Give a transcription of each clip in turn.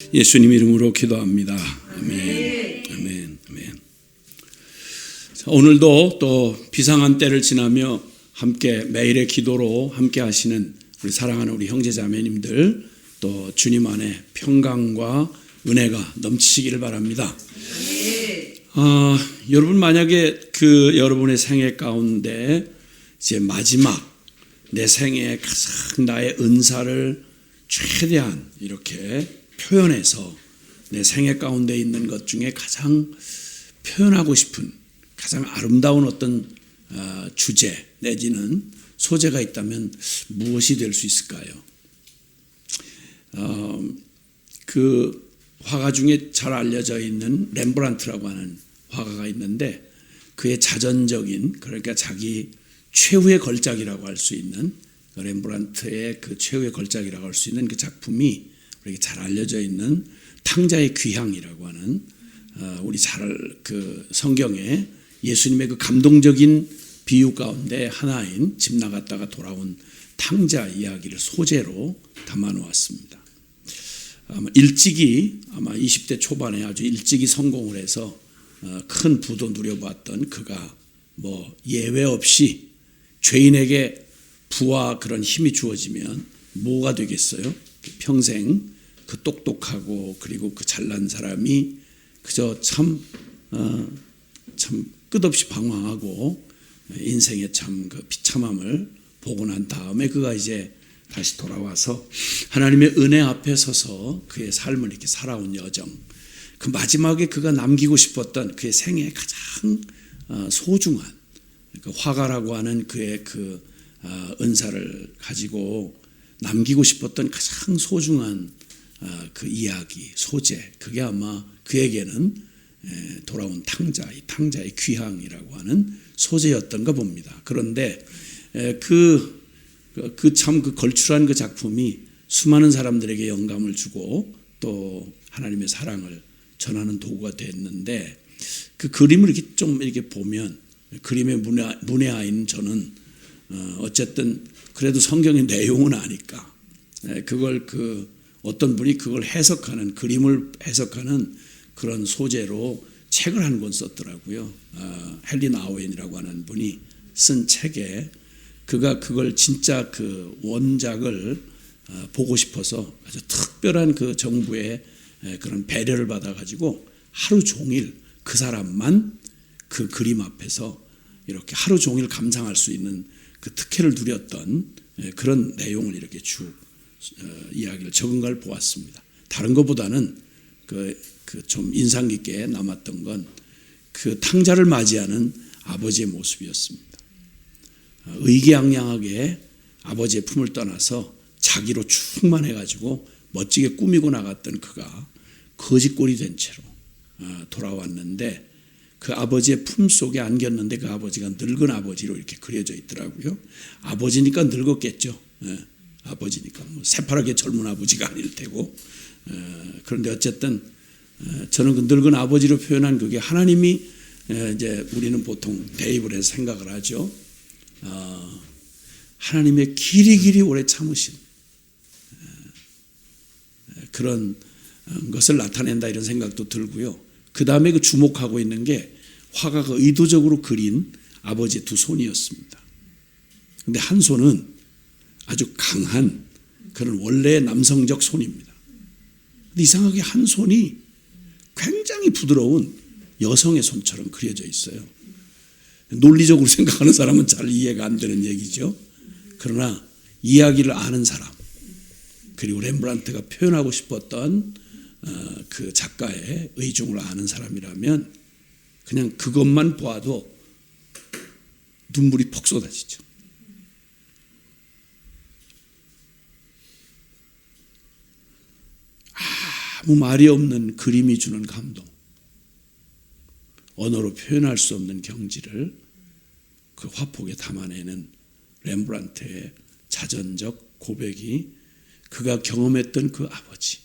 예수님 이름으로 기도합니다. 아멘. 아멘. 아멘. 자, 오늘도 또 비상한 때를 지나며 함께 매일의 기도로 함께 하시는 우리 사랑하는 우리 형제자매님들, 또 주님 안에 평강과 은혜가 넘치시기를 바랍니다. 여러분, 만약에 여러분의 생애 가운데 이제 마지막 내 생애의 가장 나의 은사를 최대한 이렇게 표현해서 내 생애 가운데 있는 것 중에 가장 표현하고 싶은 가장 아름다운 어떤 주제 내지는 소재가 있다면 무엇이 될 수 있을까요? 그 화가 중에 잘 알려져 있는 렘브란트라고 하는 화가가 있는데, 그의 자전적인, 그러니까 자기 최후의 걸작이라고 할 수 있는, 렘브란트의 그 최후의 걸작이라고 할 수 있는 그 작품이 우리에게 잘 알려져 있는 탕자의 귀향이라고 하는, 우리 성경에 예수님의 그 감동적인 비유 가운데 하나인 집 나갔다가 돌아온 탕자 이야기를 소재로 담아 놓았습니다. 아마 20대 초반에 아주 일찍이 성공을 해서 큰 부도 누려봤던 그가 예외 없이 죄인에게 부와 그런 힘이 주어지면 뭐가 되겠어요? 평생 그 똑똑하고 그리고 그 잘난 사람이 그저 참 끝없이 방황하고 인생의 참 그 비참함을 보고 난 다음에 그가 이제 다시 돌아와서 하나님의 은혜 앞에 서서 그의 삶을 이렇게 살아온 여정, 그 마지막에 그가 남기고 싶었던 그의 생애의 가장 소중한 그 화가라고 하는 그의 그 은사를 가지고 남기고 싶었던 가장 소중한 그 이야기, 소재, 그게 아마 그에게는 돌아온 이 탕자의 귀향이라고 하는 소재였던가 봅니다. 그런데 그 걸출한 그 작품이 수많은 사람들에게 영감을 주고 또 하나님의 사랑을 전하는 도구가 됐는데, 그 그림을 이렇게 보면, 그림의 문외하인 저는 어쨌든 그래도 성경의 내용은 아니까 그걸 어떤 분이 그걸 해석하는, 그림을 해석하는 그런 소재로 책을 한 권 썼더라고요. 헨리 나우엔이라고 하는 분이 쓴 책에 그가 그걸 진짜 그 원작을 보고 싶어서 아주 특별한 그 정부의 그런 배려를 받아가지고 하루 종일 그 사람만 그 그림 앞에서 이렇게 하루 종일 감상할 수 있는 그 특혜를 누렸던 그런 내용을 이렇게 쭉 이야기를 적은 걸 보았습니다. 다른 것보다는 좀 인상 깊게 남았던 건 그 탕자를 맞이하는 아버지의 모습이었습니다. 의기양양하게 아버지의 품을 떠나서 자기로 충만해가지고 멋지게 꾸미고 나갔던 그가 거지꼴이 된 채로 돌아왔는데, 그 아버지의 품 속에 안겼는데 그 아버지가 늙은 아버지로 이렇게 그려져 있더라고요. 아버지니까 늙었겠죠. 아버지니까 새파랗게 젊은 아버지가 아닐 테고. 그런데 어쨌든 저는 그 늙은 아버지로 표현한 그게 하나님이, 이제 우리는 보통 대입을 해서 생각을 하죠. 하나님의 길이 오래 참으신 그런 것을 나타낸다, 이런 생각도 들고요. 그 다음에 그 주목하고 있는 게 화가가 의도적으로 그린 아버지의 두 손이었습니다. 그런데 한 손은 아주 강한 그런 원래의 남성적 손입니다. 근데 이상하게 한 손이 굉장히 부드러운 여성의 손처럼 그려져 있어요. 논리적으로 생각하는 사람은 잘 이해가 안 되는 얘기죠. 그러나 이야기를 아는 사람, 그리고 렘브란트가 표현하고 싶었던 그 작가의 의중을 아는 사람이라면 그냥 그것만 보아도 눈물이 퍽 쏟아지죠. 아무 말이 없는 그림이 주는 감동, 언어로 표현할 수 없는 경지를 그 화폭에 담아내는 렘브란트의 자전적 고백이, 그가 경험했던 그 아버지,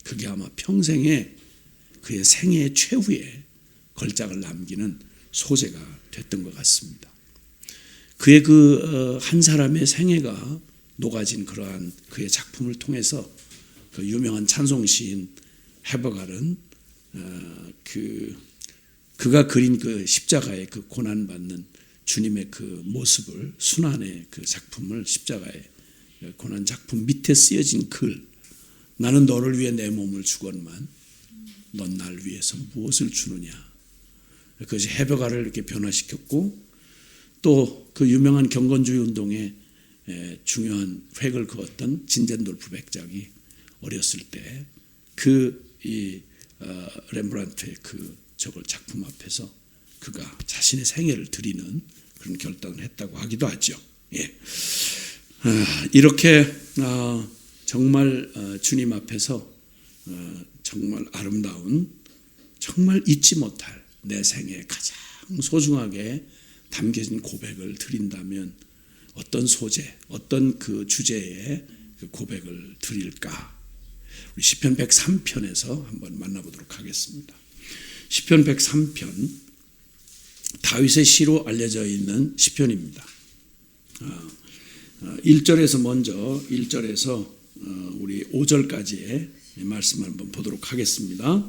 그게 아마 평생에 그의 생애의 최후의 걸작을 남기는 소재가 됐던 것 같습니다. 그의 한 사람의 생애가 녹아진 그러한 그의 작품을 통해서 그 유명한 찬송 시인 헤버갈은 그가 그린 그 십자가의 그 고난받는 주님의 그 모습을, 순환의 그 작품을, 십자가의 고난 작품 밑에 쓰여진 글, 나는 너를 위해 내 몸을 주건만 넌 날 위해서 무엇을 주느냐. 그것이 헤버갈을 이렇게 변화시켰고, 또 그 유명한 경건주의 운동에 중요한 획을 그었던 진젠돌프 백작이 어렸을 때 렘브란트의 그 저걸 작품 앞에서 그가 자신의 생애를 드리는 그런 결단을 했다고 하기도 하죠. 예. 이렇게 정말 주님 앞에서 정말 아름다운, 정말 잊지 못할 내 생에 가장 소중하게 담겨진 고백을 드린다면 어떤 소재, 어떤 그 주제에 그 고백을 드릴까? 우리 시편 103편에서 한번 만나보도록 하겠습니다. 시편 103편, 다윗의 시로 알려져 있는 시편입니다. 1절에서 먼저 1절에서 우리 5절까지의 말씀을 한번 보도록 하겠습니다.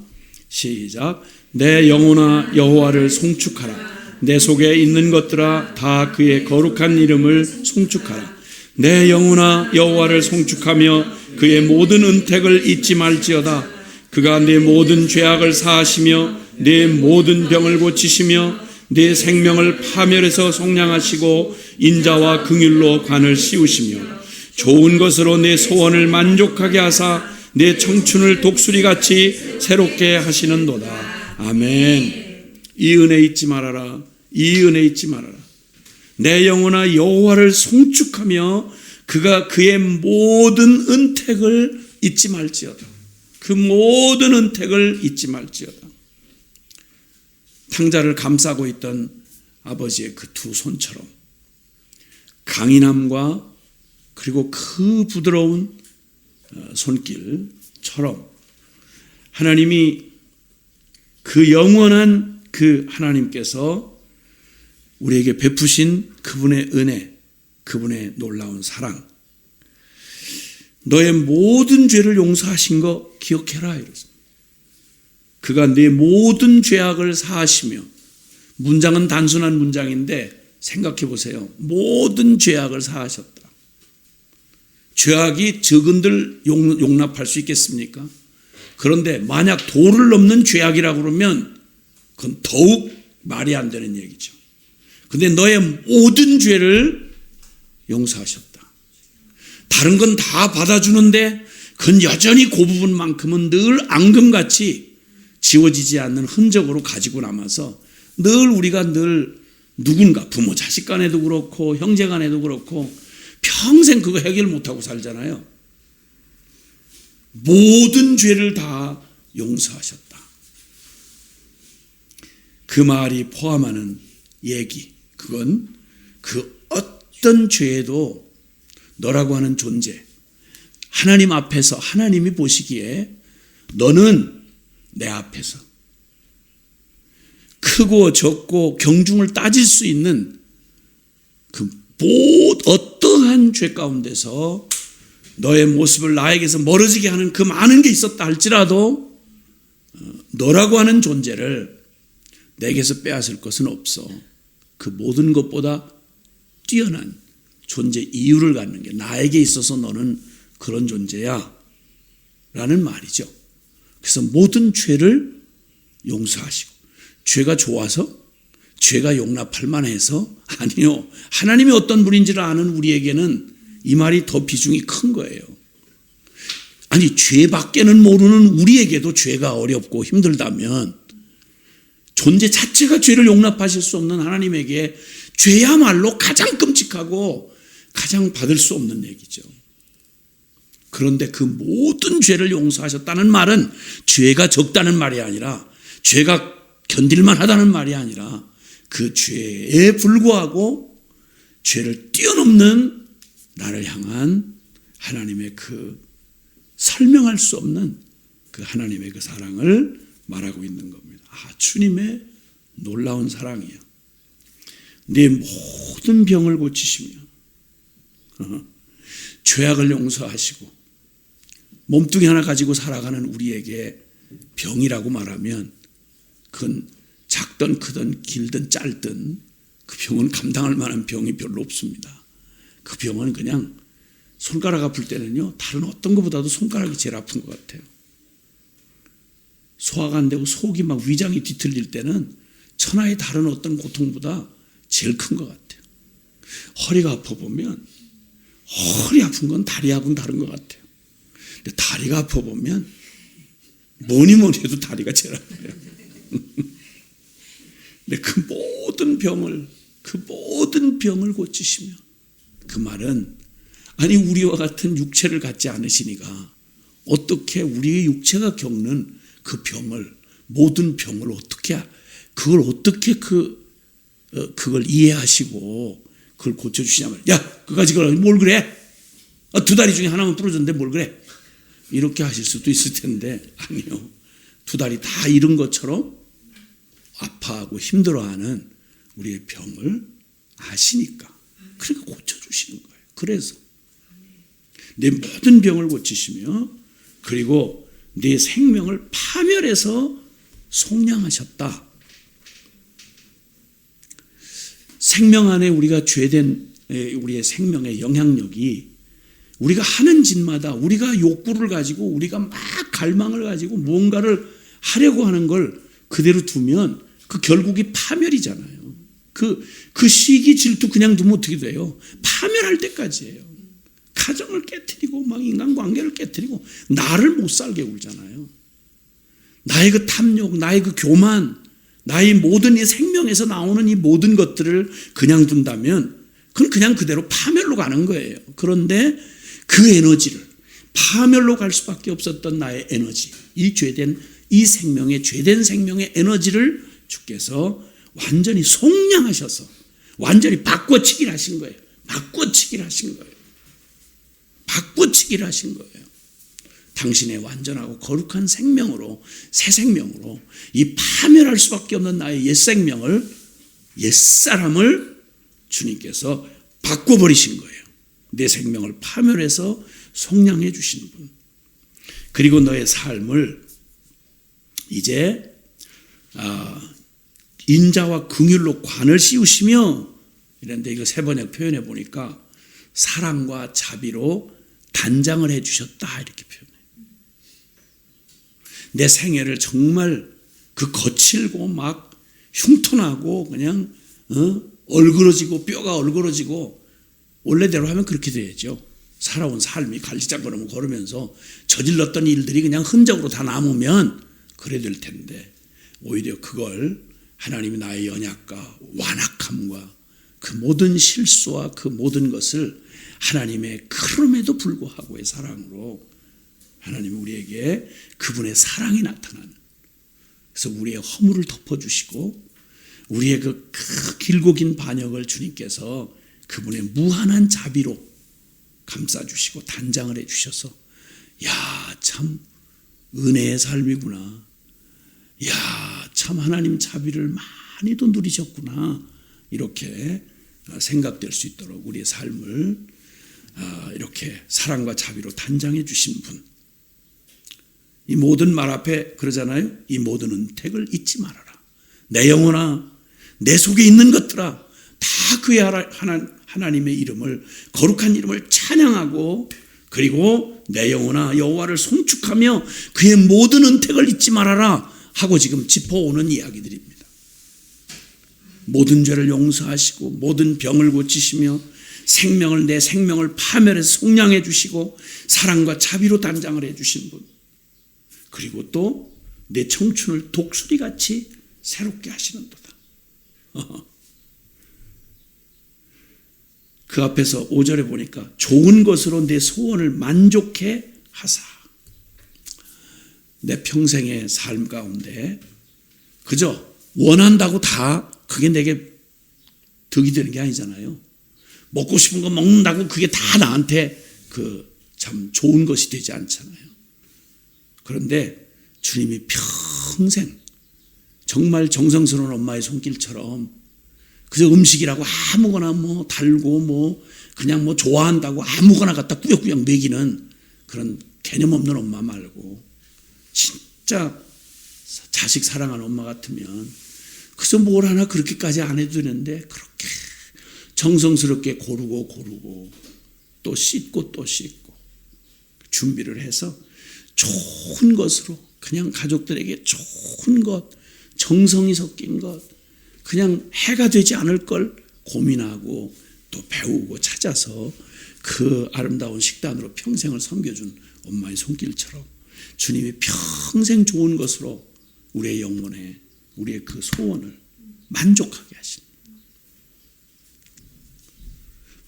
시작. 내 영혼아 여호와를 송축하라. 내 속에 있는 것들아 다 그의 거룩한 이름을 송축하라. 내 영혼아 여호와를 송축하며 그의 모든 은택을 잊지 말지어다. 그가 내 모든 죄악을 사하시며 내 모든 병을 고치시며 내 생명을 파멸해서 속량하시고 인자와 긍휼로 관을 씌우시며 좋은 것으로 내 소원을 만족하게 하사 내 청춘을 독수리같이 새롭게 하시는도다. 아멘. 이 은혜 잊지 말아라. 이 은혜 잊지 말아라. 내 영혼아 여호와를 송축하며 그가 그의 모든 은택을 잊지 말지어다. 그 모든 은택을 잊지 말지어다. 탕자를 감싸고 있던 아버지의 그 두 손처럼 강인함과 그리고 그 부드러운 손길처럼 하나님이 그 영원한 그 하나님께서 우리에게 베푸신 그분의 은혜, 그분의 놀라운 사랑, 너의 모든 죄를 용서하신 거 기억해라 이랬습니다. 그가 네 모든 죄악을 사하시며, 문장은 단순한 문장인데 생각해 보세요. 모든 죄악을 사하셨다. 죄악이 적은들 용납할 수 있겠습니까? 그런데 만약 도를 넘는 죄악이라고 그러면 그건 더욱 말이 안 되는 얘기죠. 근데 너의 모든 죄를 용서하셨다. 다른 건 다 받아주는데 그건 여전히 그 부분만큼은 늘 앙금같이 지워지지 않는 흔적으로 가지고 남아서 늘 우리가 늘 누군가 부모 자식 간에도 그렇고 형제 간에도 그렇고 평생 그거 해결 못하고 살잖아요. 모든 죄를 다 용서하셨다. 그 말이 포함하는 얘기, 그건 그 어떤 죄에도 너라고 하는 존재, 하나님 앞에서 하나님이 보시기에 너는 내 앞에서 크고 적고 경중을 따질 수 있는 그 어떠한 죄 가운데서 너의 모습을 나에게서 멀어지게 하는 그 많은 게 있었다 할지라도 너라고 하는 존재를 내게서 빼앗을 것은 없어. 그 모든 것보다 뛰어난 존재 이유를 갖는 게 나에게 있어서 너는 그런 존재야 라는 말이죠. 그래서 모든 죄를 용서하시고, 죄가 좋아서? 죄가 용납할 만해서? 아니요. 하나님이 어떤 분인지를 아는 우리에게는 이 말이 더 비중이 큰 거예요. 아니, 죄밖에는 모르는 우리에게도 죄가 어렵고 힘들다면 존재 자체가 죄를 용납하실 수 없는 하나님에게 죄야말로 가장 끔찍하고 가장 받을 수 없는 얘기죠. 그런데 그 모든 죄를 용서하셨다는 말은 죄가 적다는 말이 아니라, 죄가 견딜만 하다는 말이 아니라, 그 죄에 불구하고 죄를 뛰어넘는 나를 향한 하나님의 그 설명할 수 없는 그 하나님의 그 사랑을 말하고 있는 겁니다. 주님의 놀라운 사랑이야. 네 모든 병을 고치시며 죄악을 용서하시고 몸뚱이 하나 가지고 살아가는 우리에게 병이라고 말하면 그건 작든 크든 길든 짧든 그 병은 감당할 만한 병이 별로 없습니다. 그 병은 그냥 손가락 아플 때는요, 다른 어떤 것보다도 손가락이 제일 아픈 것 같아요. 소화가 안 되고 속이 막 위장이 뒤틀릴 때는 천하의 다른 어떤 고통보다 제일 큰 것 같아요. 허리가 아파 보면 허리 아픈 건 다리하고는 다른 것 같아요. 근데 다리가 아파 보면 뭐니 해도 다리가 제일 아파요. 근데 그 모든 병을 고치시며, 그 말은 아니 우리와 같은 육체를 갖지 않으시니까 어떻게 우리의 육체가 겪는 그 병을, 모든 병을 그걸 어떻게 그걸 이해하시고 그걸 고쳐주시냐면, 야 그거 가지고 뭘 그래? 두 다리 중에 하나만 부러졌는데 뭘 그래? 이렇게 하실 수도 있을 텐데, 아니요, 두 다리 다 잃은 것처럼 아파하고 힘들어하는 우리의 병을 아시니까 그러니까 고쳐주시는 거예요. 그래서 내 모든 병을 고치시며, 그리고 내 생명을 파멸해서 속량하셨다. 생명 안에 우리가 죄된 우리의 생명의 영향력이 우리가 하는 짓마다 우리가 욕구를 가지고 우리가 막 갈망을 가지고 뭔가를 하려고 하는 걸 그대로 두면 그 결국이 파멸이잖아요. 그 시기 질투 그냥 두면 어떻게 돼요? 파멸할 때까지예요. 가정을 깨트리고 막 인간관계를 깨트리고 나를 못 살게 굴잖아요. 나의 그 탐욕, 나의 그 교만, 나의 모든 이 생명에서 나오는 이 모든 것들을 그냥 둔다면 그건 그냥 그대로 파멸로 가는 거예요. 그런데 그 에너지를, 파멸로 갈 수밖에 없었던 나의 에너지, 죄된 생명의 에너지를 주께서 완전히 속량하셔서 완전히 바꿔치기를 하신 거예요. 바꿔치기를 하신 거예요. 당신의 완전하고 거룩한 생명으로, 새 생명으로 이 파멸할 수밖에 없는 나의 옛사람을 주님께서 바꿔버리신 거예요. 내 생명을 파멸해서 속량해 주신 분. 그리고 너의 삶을 이제 인자와 긍휼로 관을 씌우시며, 이런데 이거 세번역 표현해 보니까 사랑과 자비로 단장을 해 주셨다, 이렇게 표현해요. 내 생애를 정말 그 거칠고 막 흉터나고 그냥 얼그러지고 뼈가 얼그러지고, 원래대로 하면 그렇게 돼야죠. 살아온 삶이 갈지장거리면 걸으면서 저질렀던 일들이 그냥 흔적으로 다 남으면 그래 될 텐데, 오히려 그걸 하나님이 나의 연약과 완악함과 그 모든 실수와 그 모든 것을 하나님의 그럼에도 불구하고의 사랑으로 하나님이 우리에게 그분의 사랑이 나타나는, 그래서 우리의 허물을 덮어주시고 우리의 그 길고 긴 반역을 주님께서 그분의 무한한 자비로 감싸주시고 단장을 해주셔서, 야, 참 은혜의 삶이구나, 야, 참 하나님 자비를 많이도 누리셨구나, 이렇게 생각될 수 있도록 우리의 삶을 이렇게 사랑과 자비로 단장해 주신 분. 이 모든 말 앞에 그러잖아요. 이 모든 은택을 잊지 말아라. 내 영혼아, 내 속에 있는 것들아, 다 그의 하나님의 이름을, 거룩한 이름을 찬양하고, 그리고 내 영혼아 여호와를 송축하며 그의 모든 은택을 잊지 말아라 하고 지금 짚어오는 이야기들입니다. 모든 죄를 용서하시고 모든 병을 고치시며 내 생명을 파멸해서 속량해 주시고 사랑과 자비로 단장을 해 주신 분, 그리고 또 내 청춘을 독수리같이 새롭게 하시는도다. 그 앞에서 5절에 보니까 좋은 것으로 내 소원을 만족해 하사. 내 평생의 삶 가운데 그저 원한다고 다 그게 내게 득이 되는 게 아니잖아요. 먹고 싶은 거 먹는다고 그게 다 나한테 참 좋은 것이 되지 않잖아요. 그런데 주님이 평생 정말 정성스러운 엄마의 손길처럼 그저 음식이라고 아무거나 달고 그냥 좋아한다고 아무거나 갖다 꾸역꾸역 먹이는 그런 개념 없는 엄마 말고 진짜 자식 사랑하는 엄마 같으면 그래서 뭘 하나 그렇게까지 안 해도 되는데 그렇게 정성스럽게 고르고 또 씻고 준비를 해서 좋은 것으로 그냥 가족들에게 좋은 것, 정성이 섞인 것, 그냥 해가 되지 않을 걸 고민하고 또 배우고 찾아서 그 아름다운 식단으로 평생을 섬겨준 엄마의 손길처럼 주님이 평생 좋은 것으로 우리의 영혼에 우리의 그 소원을 만족하게 하십니다.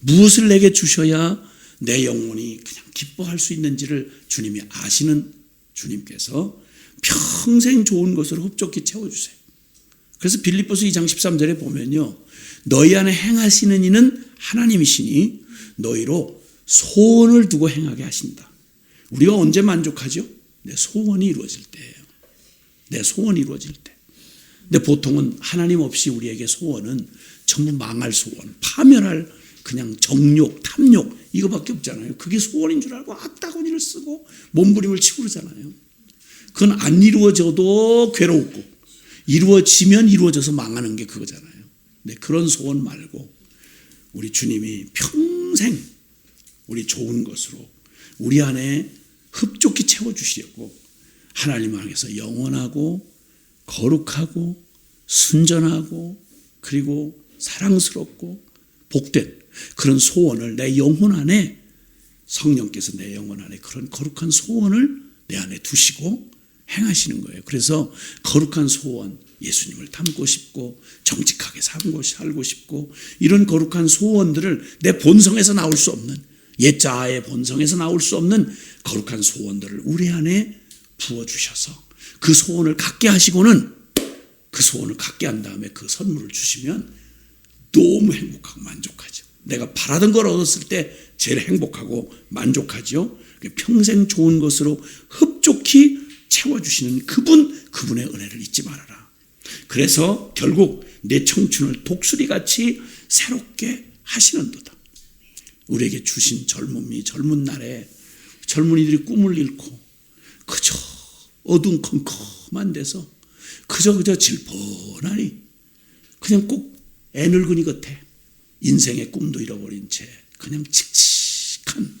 무엇을 내게 주셔야 내 영혼이 그냥 기뻐할 수 있는지를 주님이 아시는 주님께서 평생 좋은 것으로 흡족히 채워주세요. 그래서 빌립보서 2장 13절에 보면요, 너희 안에 행하시는 이는 하나님이시니 너희로 소원을 두고 행하게 하신다. 우리가 언제 만족하죠? 내 소원이 이루어질 때예요. 내 소원이 이루어질 때. 근데 보통은 하나님 없이 우리에게 소원은 전부 망할 소원, 파멸할 그냥 정욕, 탐욕 이거밖에 없잖아요. 그게 소원인 줄 알고 악다구니를 쓰고 몸부림을 치고 그러잖아요. 그건 안 이루어져도 괴롭고 이루어지면 이루어져서 망하는 게 그거잖아요. 근데 그런 소원 말고 우리 주님이 평생 우리 좋은 것으로 우리 안에 흡족히 채워주시려고 하나님 안에서 영원하고 거룩하고 순전하고 그리고 사랑스럽고 복된 그런 소원을 내 영혼 안에 성령께서 내 영혼 안에 그런 거룩한 소원을 내 안에 두시고 행하시는 거예요. 그래서 거룩한 소원, 예수님을 닮고 싶고 정직하게 살고 싶고 이런 거룩한 소원들을 내 본성에서 나올 수 없는 옛자아의 본성에서 나올 수 없는 거룩한 소원들을 우리 안에 부어주셔서 그 소원을 갖게 하시고는 그 소원을 갖게 한 다음에 그 선물을 주시면 너무 행복하고 만족하죠. 내가 바라던 걸 얻었을 때 제일 행복하고 만족하죠. 평생 좋은 것으로 흡족히 채워주시는 그분의 은혜를 잊지 말아라. 그래서 결국 내 청춘을 독수리같이 새롭게 하시는도다. 우리에게 주신 젊은 날에 젊은이들이 꿈을 잃고 그저 어둠컴컴한 데서 그저 질펀하니 그냥 꼭 애늙은이 같아. 인생의 꿈도 잃어버린 채 그냥 칙칙한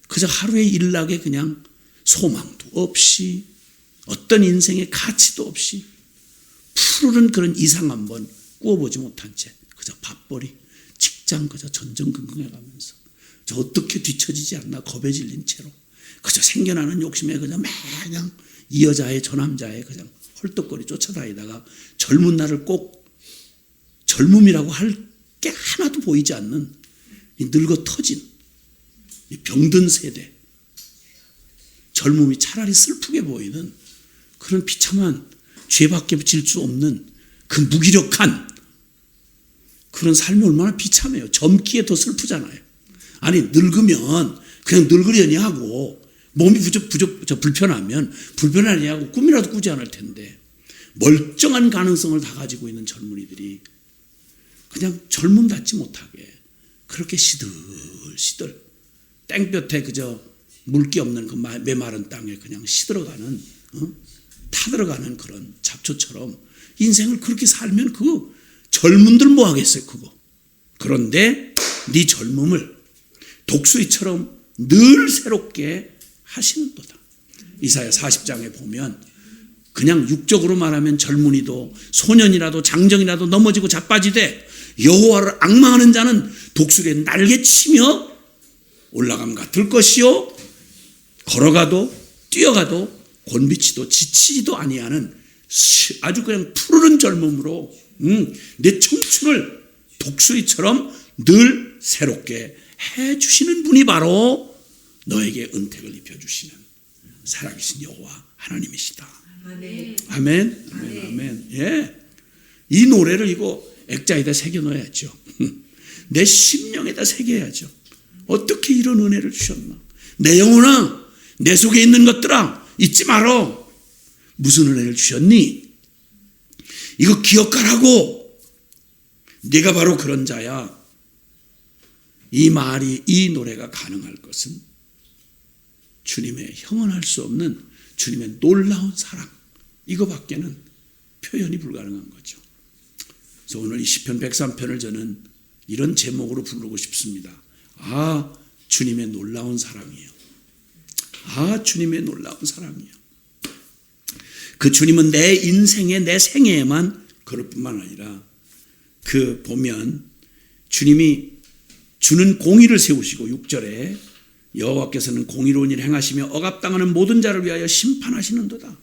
그저 하루의 일락에 그냥 소망도 없이 어떤 인생의 가치도 없이 푸르른 그런 이상 한번 꾸어보지 못한 채 그저 밥벌이 직장 그저 전전긍긍해가면서 저 어떻게 뒤처지지 않나 겁에 질린 채로 그저 생겨나는 욕심에 그냥 마냥 이 여자의 저 남자의 그냥 헐떡거리 쫓아다니다가 젊은 날을 꼭 젊음이라고 할 게 하나도 보이지 않는 이 늙어 터진 이 병든 세대, 젊음이 차라리 슬프게 보이는 그런 비참한 죄밖에 질 수 없는 그 무기력한 그런 삶이 얼마나 비참해요. 젊기에 더 슬프잖아요. 아니 늙으면 그냥 늙으려니 하고 몸이 불편하면 불편하니 하고 꿈이라도 꾸지 않을 텐데 멀쩡한 가능성을 다 가지고 있는 젊은이들이 그냥 젊음 갖지 못하게 그렇게 시들시들 땡볕에 그저 물기 없는 그 메마른 땅에 그냥 시들어가는 타들어가는 그런 잡초처럼 인생을 그렇게 살면 그 젊은들 뭐 하겠어요 그거. 그런데 네 젊음을 독수리처럼 늘 새롭게 하시는도다. 이사야 40장에 보면 그냥 육적으로 말하면 젊은이도 소년이라도 장정이라도 넘어지고 자빠지되 여호와를 앙망하는 자는 독수리에 날개치며 올라감 같을 것이요 걸어가도 뛰어가도 곤비치도 지치지도 아니하는 아주 그냥 푸르른 젊음으로 내 청춘을 독수리처럼 늘 새롭게 해주시는 분이 바로 너에게 은택을 입혀주시는 살아계신 여호와 하나님이시다. 아멘. 아멘. 아멘. 아멘. 예. 이 노래를 이거 액자에다 새겨넣어야죠. 내 심령에다 새겨야죠. 어떻게 이런 은혜를 주셨나. 내 영혼아 내 속에 있는 것들아 잊지 말어. 무슨 은혜를 주셨니? 이거 기억하라고. 네가 바로 그런 자야. 이 말이 이 노래가 가능할 것은 주님의 형언할 수 없는 주님의 놀라운 사랑, 이거밖에는 표현이 불가능한 거죠. 그래서 오늘 이 시편 103편을 저는 이런 제목으로 부르고 싶습니다. 아, 주님의 놀라운 사랑이에요. 아, 주님의 놀라운 사랑이에요. 그 주님은 내 인생에, 내 생애에만 그럴 뿐만 아니라 그 보면 주님이 주는 공의를 세우시고 6절에 여호와께서는 공의로운 일을 행하시며 억압당하는 모든 자를 위하여 심판하시는도다.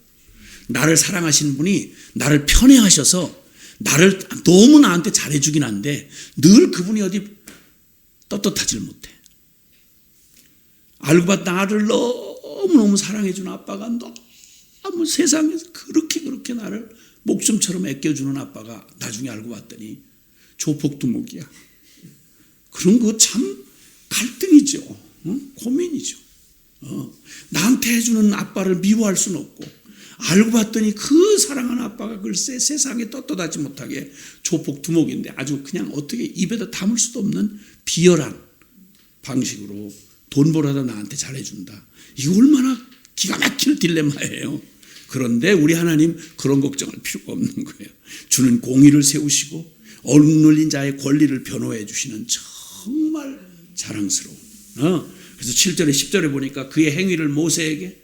나를 사랑하시는 분이 나를 편애하셔서 나를 너무 나한테 잘해주긴 한데 늘 그분이 어디 떳떳하지를 못해. 알고 봤다 나를 너무너무 사랑해주는 아빠가 너무 세상에서 그렇게 나를 목숨처럼 아껴주는 아빠가 나중에 알고 봤더니 조폭두목이야. 그런 거 참 갈등이죠. 고민이죠. 나한테 해주는 아빠를 미워할 수는 없고 알고 봤더니 그 사랑하는 아빠가 글쎄 세상에 떳떳하지 못하게 조폭두목인데 아주 그냥 어떻게 입에다 담을 수도 없는 비열한 방식으로 돈 벌어다 나한테 잘해준다. 이거 얼마나 기가 막히는 딜레마예요. 그런데 우리 하나님 그런 걱정할 필요가 없는 거예요. 주는 공의를 세우시고 억눌린 자의 권리를 변호해 주시는 정말 자랑스러운. 그래서 7절에 10절에 보니까 그의 행위를 모세에게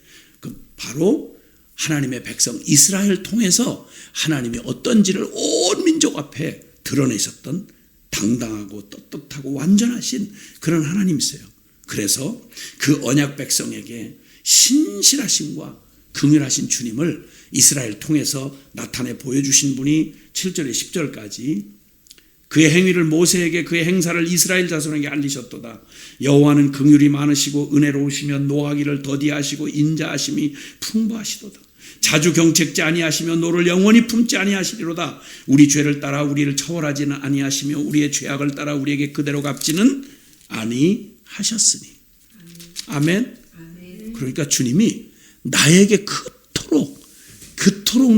바로 하나님의 백성 이스라엘 통해서 하나님이 어떤지를 온 민족 앞에 드러내셨던 당당하고 떳떳하고 완전하신 그런 하나님이세요. 그래서 그 언약 백성에게 신실하심과 긍휼하신 주님을 이스라엘 통해서 나타내 보여주신 분이 7절에 10절까지 그의 행위를 모세에게 그의 행사를 이스라엘 자손에게 알리셨도다. 여호와는 긍휼이 많으시고 은혜로우시며 노하기를 더디하시고 인자하심이 풍부하시도다. 자주 경책지 아니하시며 노를 영원히 품지 아니하시리로다. 우리 죄를 따라 우리를 처벌하지는 아니하시며 우리의 죄악을 따라 우리에게 그대로 갚지는 아니하셨으니. 아멘. 그러니까 주님이 나에게 그토록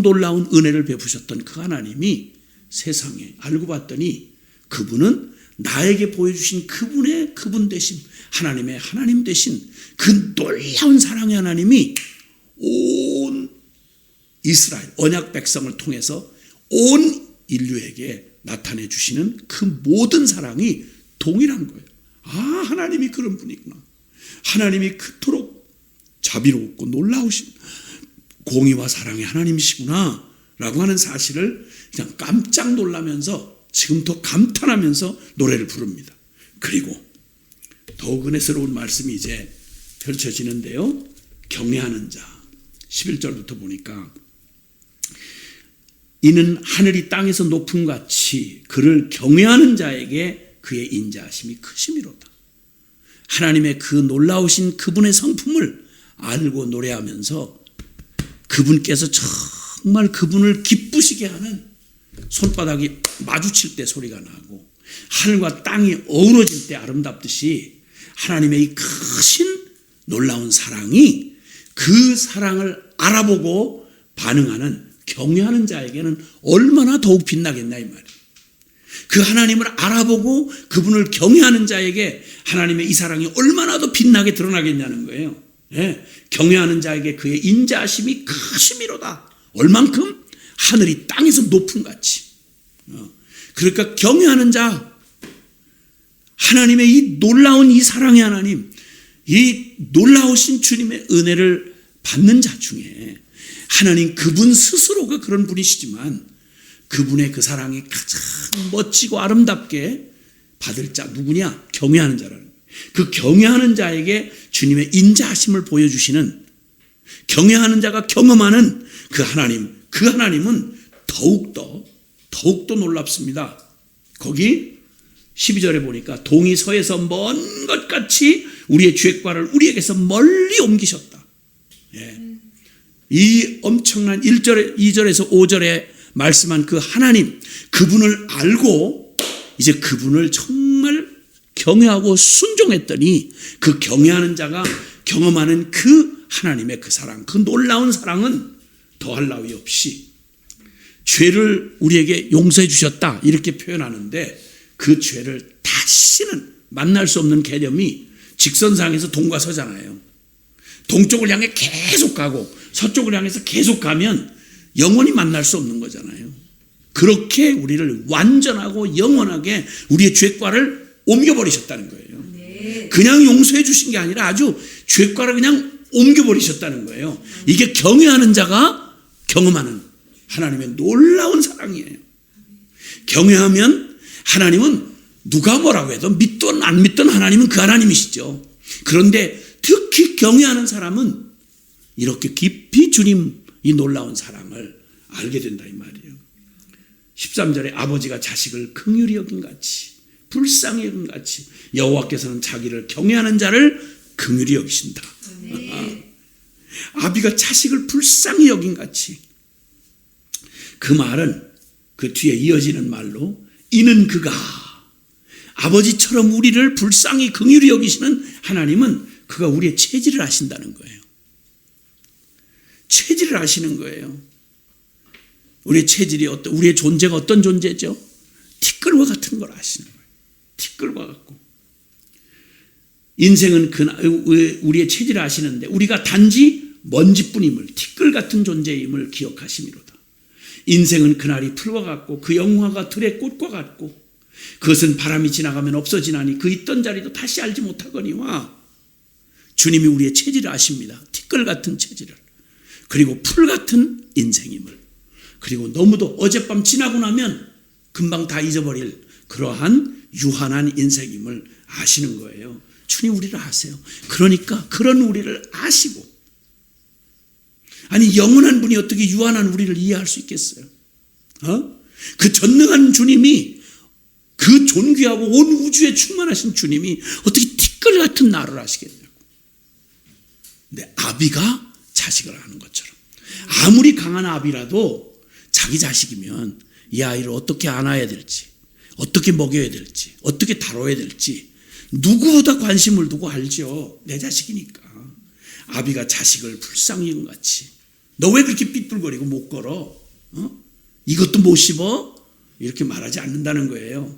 놀라운 은혜를 베푸셨던 그 하나님이 세상에 알고 봤더니 그분은 나에게 보여주신 그분 되신 하나님의 하나님 되신 그 놀라운 사랑의 하나님이 온 이스라엘 언약 백성을 통해서 온 인류에게 나타내 주시는 그 모든 사랑이 동일한 거예요. 아, 하나님이 그런 분이구나. 하나님이 그토록 자비롭고 놀라우신 공의와 사랑의 하나님이시구나 라고 하는 사실을 그냥 깜짝 놀라면서 지금 더 감탄하면서 노래를 부릅니다. 그리고 더욱 은혜스러운 말씀이 이제 펼쳐지는데요. 경외하는 자 11절부터 보니까 이는 하늘이 땅에서 높음같이 그를 경외하는 자에게 그의 인자하심이 크심이로다. 하나님의 그 놀라우신 그분의 성품을 알고 노래하면서 그분께서 정말 그분을 기쁘시게 하는 손바닥이 마주칠 때 소리가 나고 하늘과 땅이 어우러질 때 아름답듯이 하나님의 이 크신 놀라운 사랑이 그 사랑을 알아보고 반응하는 경외하는 자에게는 얼마나 더욱 빛나겠나 이 말이에요. 그 하나님을 알아보고 그분을 경외하는 자에게 하나님의 이 사랑이 얼마나 더 빛나게 드러나겠냐는 거예요. 예, 경외하는 자에게 그의 인자하심이 크심이로다. 얼만큼? 하늘이 땅에서 높음같이. 그러니까 경외하는 자, 하나님의 이 놀라운 이 사랑의 하나님, 이 놀라우신 주님의 은혜를 받는 자 중에 하나님 그분 스스로가 그런 분이시지만 그분의 그 사랑이 가장 멋지고 아름답게 받을 자 누구냐? 경외하는 자라는 거예요. 그 경외하는 자에게 주님의 인자하심을 보여주시는, 경외하는 자가 경험하는 그 하나님은 더욱더 놀랍습니다. 거기 12절에 보니까 동이 서에서 먼 것 같이 우리의 죄과를 우리에게서 멀리 옮기셨다. 예. 이 엄청난 1절에 2절에서 5절에 말씀한 그 하나님, 그분을 알고 이제 그분을 정말 경외하고 순종했더니 그 경외하는 자가 경험하는 그 하나님의 그 사랑, 그 놀라운 사랑은 더할 나위 없이 죄를 우리에게 용서해 주셨다 이렇게 표현하는데 그 죄를 다시는 만날 수 없는 개념이 직선상에서 동과 서잖아요. 동쪽을 향해 계속 가고 서쪽을 향해서 계속 가면 영원히 만날 수 없는 거잖아요. 그렇게 우리를 완전하고 영원하게 우리의 죄과를 옮겨버리셨다는 거예요. 그냥 용서해 주신 게 아니라 아주 죄과를 그냥 옮겨버리셨다는 거예요. 이게 경외하는 자가 경험하는 하나님의 놀라운 사랑이에요. 경외하면 하나님은 누가 뭐라고 해도 믿든 안 믿든 하나님은 그 하나님이시죠. 그런데 특히 경외하는 사람은 이렇게 깊이 주님 이 놀라운 사랑을 알게 된다 이 말이에요. 13절에 아버지가 자식을 긍휼히 여긴 같이 불쌍히 여긴 같이 여호와께서는 자기를 경외하는 자를 긍휼히 여기신다. 아비가 자식을 불쌍히 여긴 같이. 그 말은 그 뒤에 이어지는 말로 이는 그가 아버지처럼 우리를 불쌍히 긍휼히 여기시는 하나님은 그가 우리의 체질을 아신다는 거예요. 체질을 아시는 거예요. 우리의 체질이 우리의 존재가 어떤 존재죠? 티끌과 같은 걸 아시는 거예요. 티끌과 같고. 인생은 우리의 체질을 아시는데 우리가 단지 먼지뿐임을, 티끌 같은 존재임을 기억하심이로다. 인생은 그날이 풀과 같고 그 영화가 들의 꽃과 같고 그것은 바람이 지나가면 없어지나니 그 있던 자리도 다시 알지 못하거니와. 주님이 우리의 체질을 아십니다. 티끌 같은 체질을. 그리고 풀 같은 인생임을. 그리고 너무도 어젯밤 지나고 나면 금방 다 잊어버릴 그러한 유한한 인생임을 아시는 거예요. 주님 우리를 아세요. 그러니까 그런 우리를 아시고, 아니 영원한 분이 어떻게 유한한 우리를 이해할 수 있겠어요? 그 전능한 주님이, 그 존귀하고 온 우주에 충만하신 주님이 어떻게 티끌 같은 나를 아시겠냐고. 근데 아비가 자식을 아는 것처럼, 아무리 강한 아비라도 자기 자식이면 이 아이를 어떻게 안아야 될지, 어떻게 먹여야 될지, 어떻게 다뤄야 될지 누구보다 관심을 두고 알죠. 내 자식이니까. 아비가 자식을 불쌍히 여긴 같이. 너 왜 그렇게 삐뚤거리고 못 걸어? 이것도 못 씹어? 이렇게 말하지 않는다는 거예요.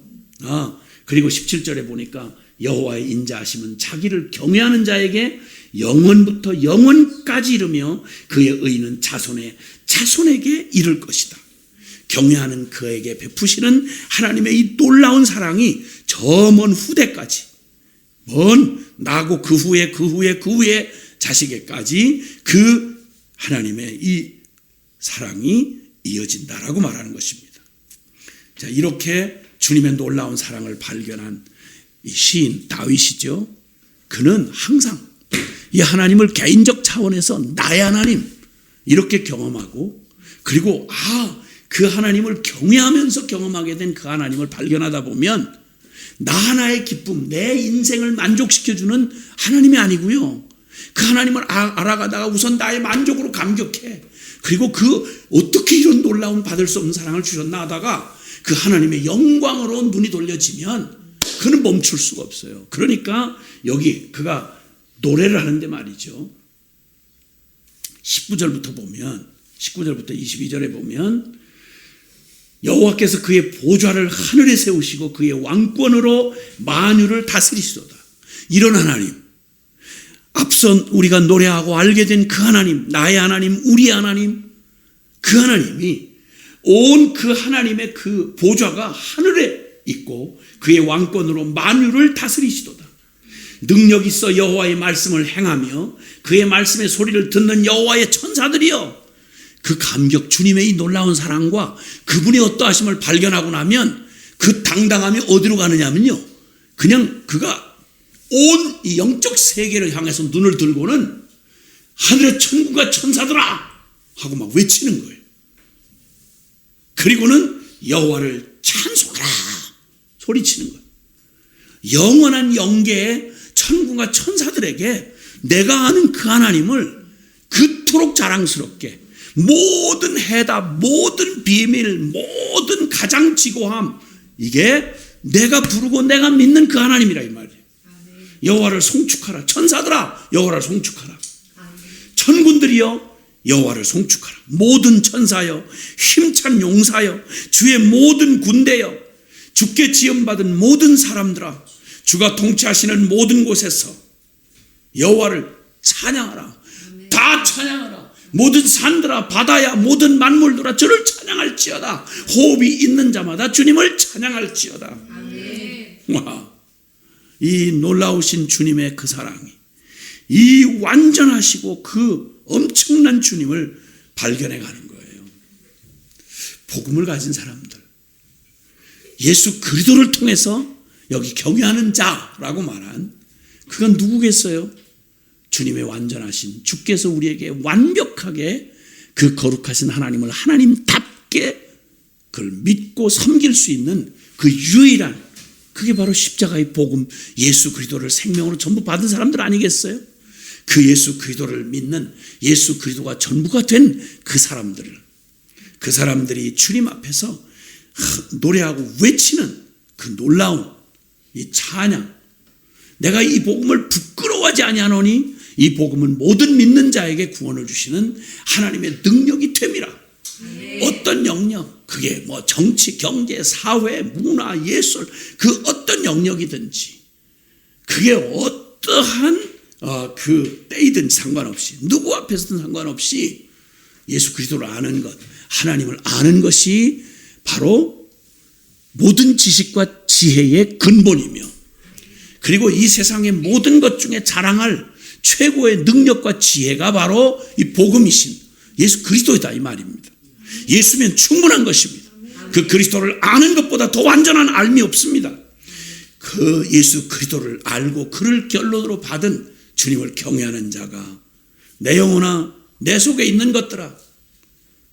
그리고 17절에 보니까 여호와의 인자하심은 자기를 경외하는 자에게 영원부터 영원까지 이르며 그의 의는 자손의 자손에게 이를 것이다. 경외하는 그에게 베푸시는 하나님의 이 놀라운 사랑이 저 먼 후대까지, 먼 나고 그 후에 자식에까지 그 하나님의 이 사랑이 이어진다라고 말하는 것입니다. 자, 이렇게 주님의 놀라운 사랑을 발견한 이 시인 다윗이죠. 그는 항상 이 하나님을 개인적 차원에서 나의 하나님 이렇게 경험하고, 그리고 그 하나님을 경외하면서 경험하게 된 그 하나님을 발견하다 보면 나 하나의 기쁨, 내 인생을 만족시켜주는 하나님이 아니고요, 그 하나님을 알아가다가 우선 나의 만족으로 감격해. 그리고 어떻게 이런 놀라운 받을 수 없는 사랑을 주셨나 하다가 그 하나님의 영광으로 눈이 돌려지면 그는 멈출 수가 없어요. 그러니까 여기 그가 노래를 하는데 말이죠, 19절부터 22절에 보면 여호와께서 그의 보좌를 하늘에 세우시고 그의 왕권으로 만유를 다스리시도다. 이런 하나님, 앞선 우리가 노래하고 알게 된 그 하나님, 나의 하나님, 우리의 하나님, 그 하나님이 온 그 하나님의 그 보좌가 하늘에 있고 그의 왕권으로 만유를 다스리시도다. 능력 있어 여호와의 말씀을 행하며 그의 말씀의 소리를 듣는 여호와의 천사들이여. 그 감격, 주님의 이 놀라운 사랑과 그분의 어떠하심을 발견하고 나면 그 당당함이 어디로 가느냐면요, 그냥 그가 온 이 영적 세계를 향해서 눈을 들고는 하늘의 천군과 천사들아 하고 막 외치는 거예요. 그리고는 여호와를 찬송하라 소리치는 거예요. 영원한 영계의 천군과 천사들에게 내가 아는 그 하나님을 그토록 자랑스럽게 모든 해답, 모든 비밀, 모든 가장 지고함, 이게 내가 부르고 내가 믿는 그 하나님이라 이 말이에요. 여호와를 송축하라. 천사들아 여호와를 송축하라. 천군들이여 여호와를 송축하라. 모든 천사여, 힘찬 용사여, 주의 모든 군대여, 주께 지음받은 모든 사람들아, 주가 통치하시는 모든 곳에서 여호와를 찬양하라. 다 찬양하라. 모든 산들아 바다야 모든 만물들아 주를 찬양할지어다. 호흡이 있는 자마다 주님을 찬양할지어다. 와, 이 놀라우신 주님의 그 사랑이, 이 완전하시고 그 엄청난 주님을 발견해 가는 거예요. 복음을 가진 사람들, 예수 그리스도를 통해서 여기 경외하는 자라고 말한 그건 누구겠어요? 주님의 완전하신 주께서 우리에게 완벽하게 그 거룩하신 하나님을 하나님답게 그걸 믿고 섬길 수 있는 그 유일한, 그게 바로 십자가의 복음, 예수 그리스도를 생명으로 전부 받은 사람들 아니겠어요? 그 예수 그리스도를 믿는, 예수 그리스도가 전부가 된 그 사람들이 주님 앞에서 노래하고 외치는 그 놀라운 이 찬양, 내가 이 복음을 부끄러워하지 아니하노니 이 복음은 모든 믿는 자에게 구원을 주시는 하나님의 능력이 됨이라. 어떤 영역, 그게 뭐 정치, 경제, 사회, 문화, 예술, 그 어떤 영역이든지, 그게 어떠한 그 때이든지 상관없이, 누구 앞에서든 상관없이 예수 그리스도를 아는 것, 하나님을 아는 것이 바로 모든 지식과 지혜의 근본이며, 그리고 이 세상의 모든 것 중에 자랑할 최고의 능력과 지혜가 바로 이 복음이신 예수 그리스도이다 이 말입니다. 예수면 충분한 것입니다. 그 그리스도를 아는 것보다 더 완전한 알미 없습니다. 그 예수 그리스도를 알고 그를 결론으로 받은 주님을 경외하는 자가, 내 영혼아 내 속에 있는 것들아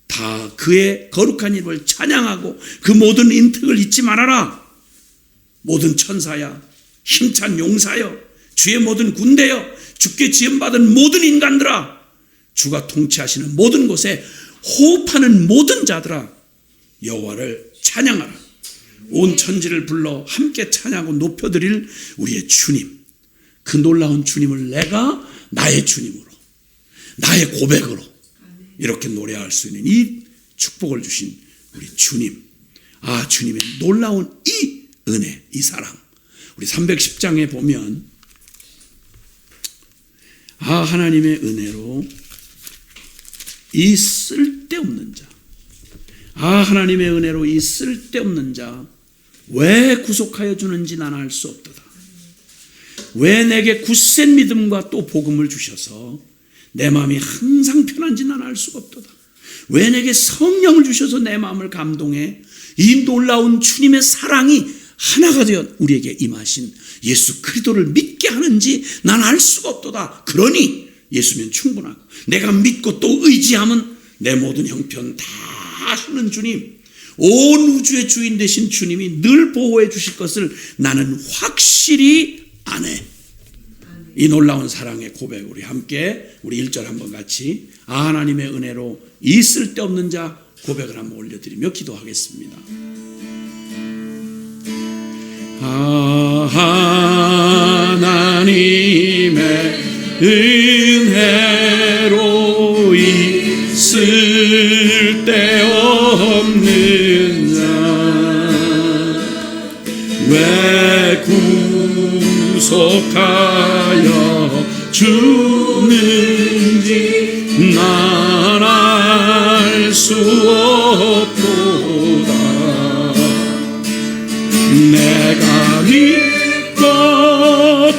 다 그의 거룩한 이름을 찬양하고 그 모든 인택을 잊지 말아라. 모든 천사야, 힘찬 용사여, 주의 모든 군대여, 주께 지음받은 모든 인간들아, 주가 통치하시는 모든 곳에 호흡하는 모든 자들아 여호와를 찬양하라. 온 천지를 불러 함께 찬양하고 높여드릴 우리의 주님, 그 놀라운 주님을 내가 나의 주님으로, 나의 고백으로 이렇게 노래할 수 있는 이 축복을 주신 우리 주님, 주님의 놀라운 이 은혜, 이 사랑. 우리 310장에 보면 하나님의 은혜로 이 쓸데없는 자, 하나님의 은혜로 이 쓸데없는 자 왜 구속하여 주는지 나는 알 수 없도다. 왜 내게 굳센 믿음과 또 복음을 주셔서 내 마음이 항상 편한지 나는 알 수가 없도다. 왜 내게 성령을 주셔서 내 마음을 감동해 이 놀라운 주님의 사랑이 하나가 되어 우리에게 임하신 예수 그리스도를 믿게 하는지 난 알 수가 없도다. 그러니 예수면 충분하고, 내가 믿고 또 의지하면 내 모든 형편 다 하시는 주님, 온 우주의 주인 되신 주님이 늘 보호해 주실 것을 나는 확실히 아네. 이 놀라운 사랑의 고백, 우리 함께 우리 1절 한번 같이 하나님의 은혜로 이 쓸데없는 자 고백을 한번 올려드리며 기도하겠습니다. 하나님의 은혜로 이 쓸데없는 자 왜 구속하여 주는지 난 알 수 없도다. 내가 믿고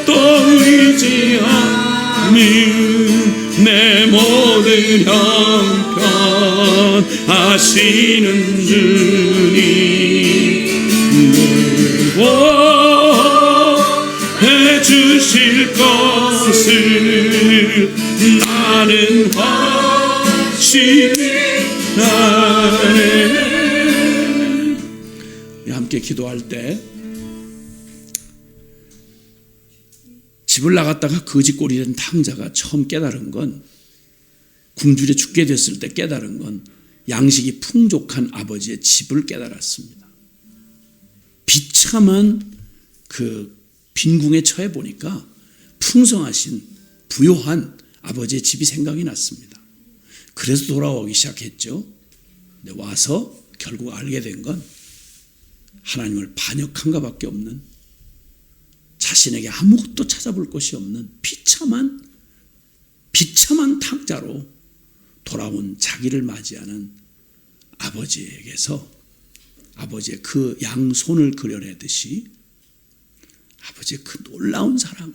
또 의지하는 내 모든 형편 하시는 주님, 늘 보호해 주실 것을 나는 확실히 아네. 함께 기도할 때 집을 나갔다가 거지꼴이 된 탕자가 처음 깨달은 건, 굶주려 죽게 됐을 때 깨달은 건 양식이 풍족한 아버지의 집을 깨달았습니다. 비참한 그 빈궁에 처해 보니까 풍성하신 부요한 아버지의 집이 생각이 났습니다. 그래서 돌아오기 시작했죠. 근데 와서 결국 알게 된 건 하나님을 반역한가 밖에 없는, 자신에게 아무것도 찾아볼 것이 없는 비참한 비참한 탕자로 돌아온 자기를 맞이하는 아버지에게서 아버지의 그 양손을 그려내듯이 아버지의 그 놀라운 사랑을,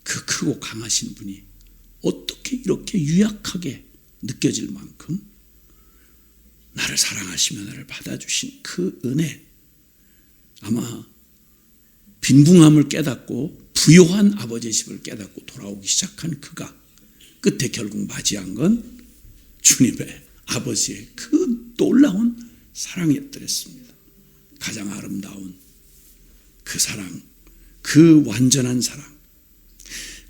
그 크고 강하신 분이 어떻게 이렇게 유약하게 느껴질 만큼 나를 사랑하시며 나를 받아주신 그 은혜, 아마 빈궁함을 깨닫고 부요한 아버지의 집을 깨닫고 돌아오기 시작한 그가 끝에 결국 맞이한 건 주님의 아버지의 그 놀라운 사랑이었더랬습니다. 가장 아름다운 그 사랑, 그 완전한 사랑,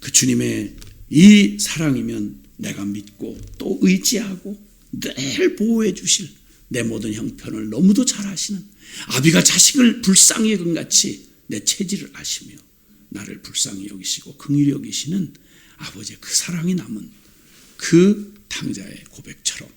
그 주님의 이 사랑이면 내가 믿고 또 의지하고 늘 보호해 주실 내 모든 형편을 너무도 잘 아시는, 아비가 자식을 불쌍히 여긴 같이 내 체질을 아시며 나를 불쌍히 여기시고 긍휼히 여기시는 아버지의 그 사랑이 남은 그 탕자의 고백처럼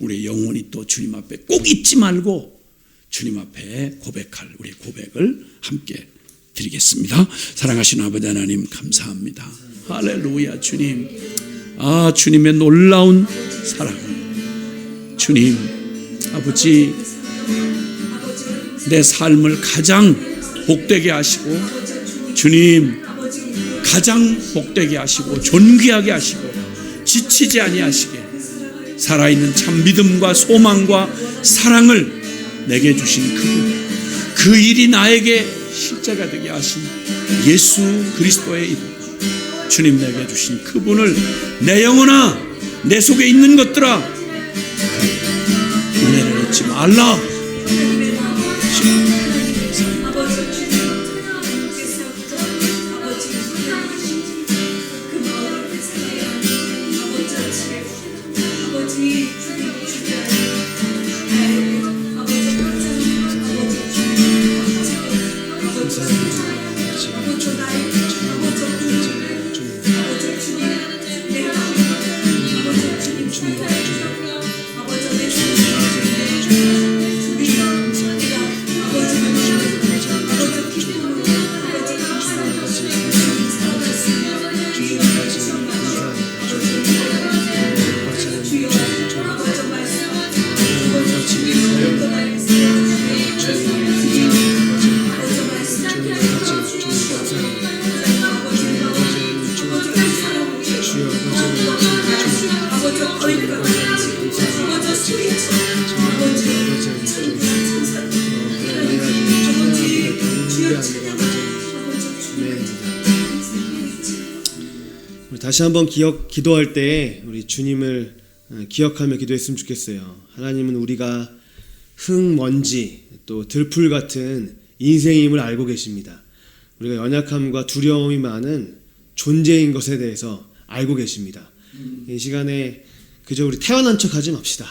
우리 영혼이 또 주님 앞에 꼭 잊지 말고 주님 앞에 고백할 우리 고백을 함께 드리겠습니다. 사랑하시는 아버지 하나님, 감사합니다. 할렐루야. 주님, 주님의 놀라운 사랑, 주님 아버지, 내 삶을 가장 복되게 하시고 주님 가장 복되게 하시고 존귀하게 하시고 지치지 아니하시게 살아있는 참 믿음과 소망과 사랑을 내게 주신 그분, 그 일이 나에게 실제가 되게 하신 예수 그리스도의 이름, 주님 내게 주신 그분을 내 영혼아, 내 속에 있는 것들아, 은혜를 잊지 말라. 다시 한번 기도할 때 우리 주님을 기억하며 기도했으면 좋겠어요. 하나님은 우리가 흙먼지 또 들풀 같은 인생임을 알고 계십니다. 우리가 연약함과 두려움이 많은 존재인 것에 대해서 알고 계십니다. 이 시간에 그저 우리 태어난 척 하지 맙시다.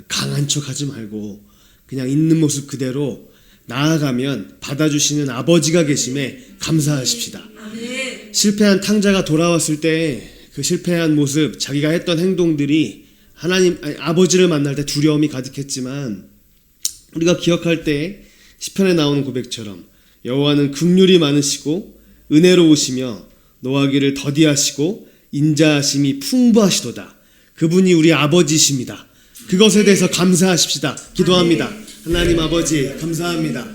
강한 척 하지 말고 그냥 있는 모습 그대로 나아가면 받아주시는 아버지가 계심에 감사하십시다. 실패한 탕자가 돌아왔을 때 그 실패한 모습, 자기가 했던 행동들이 아버지를 만날 때 두려움이 가득했지만 우리가 기억할 때 시편에 나오는 고백처럼 여호와는 긍휼이 많으시고 은혜로우시며 노하기를 더디하시고 인자하심이 풍부하시도다. 그분이 우리 아버지십니다. 그것에 대해서 감사하십시다. 기도합니다. 하나님 아버지 감사합니다.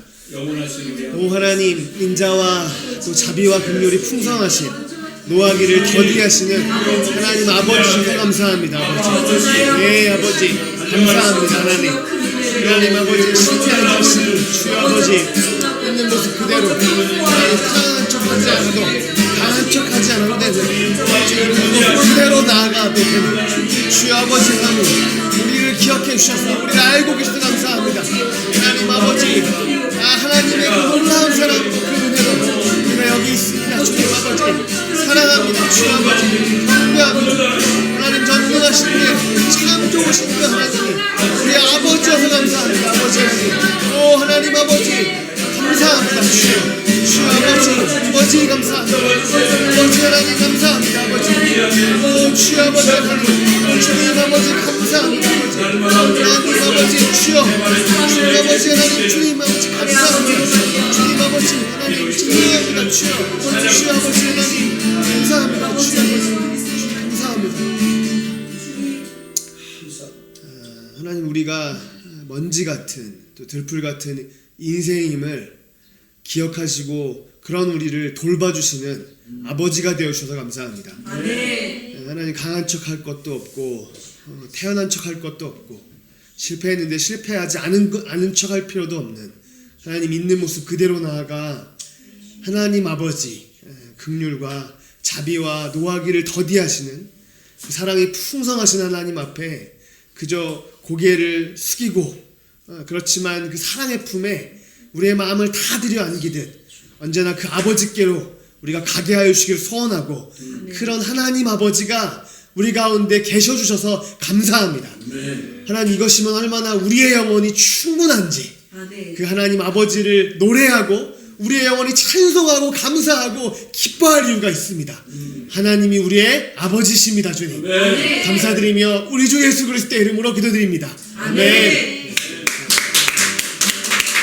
오 하나님, 인자와 또 자비와 긍휼이 풍성하신 노하기를 더디하시는 하나님 아버지셔서 감사합니다. 아버지, 네 아버지 감사합니다. 하나님 아버지, 실패한 자신 주여 아버지 있는 모습 그대로 하나님 강한 척하지 않아도 되는 그대로 나아가도 되는 주여 아버지, 하나님 우리를 기억해 주셔서 우리를 알고 계시도 감사합니다. 하나님 아버지, 하나님의 그 놀라운 사랑, 그 은혜로 우리가 여기 있습니다. 주님 아버지 사랑합니다. 주여 아버지 경배합니다. 하나님 전능하신 분, 참 좋으신 분 하나님, 우리 아버지여서 감사합니다. 아버지 하나님, 오 하나님 아버지 감사합니다. 주여 아버지 감사합니다. 아버지 하나님 감사합니다. 아버지, 오 주여 아버지 하나님, 주님 아버지 감사합니다. 하나님 아버지, 주여, 주님 아버지 하나님, 주님 아버지 감사합니다. 주님 아버지 하나님 찬양합니다. 주여 아버지 하나님 감사합니다. 주여 아버지 감사합니다. 하나님, 우리가 먼지 같은 또 들풀 같은 인생임을 기억하시고 그런 우리를 돌봐주시는 아버지가 되어주셔서 감사합니다. 하나님, 강한 척할 것도 없고 태어난 척할 것도 없고 실패했는데 실패하지 않은 척할 필요도 없는 하나님 있는 모습 그대로 나아가 하나님 아버지 긍휼과 자비와 노하기를 더디하시는 그 사랑이 풍성하신 하나님 앞에 그저 고개를 숙이고 그렇지만 그 사랑의 품에 우리의 마음을 다 들여 안기듯 언제나 그 아버지께로 우리가 가게 하여 주시기를 소원하고 그런 하나님 아버지가 우리 가운데 계셔주셔서 감사합니다. 하나님, 이것이면 얼마나 우리의 영혼이 충분한지 그 하나님 아버지를 노래하고 우리의 영혼이 찬송하고 감사하고 기뻐할 이유가 있습니다. 하나님이 우리의 아버지십니다. 주님 감사드리며 우리 주 예수 그리스도의 이름으로 기도드립니다. 아멘.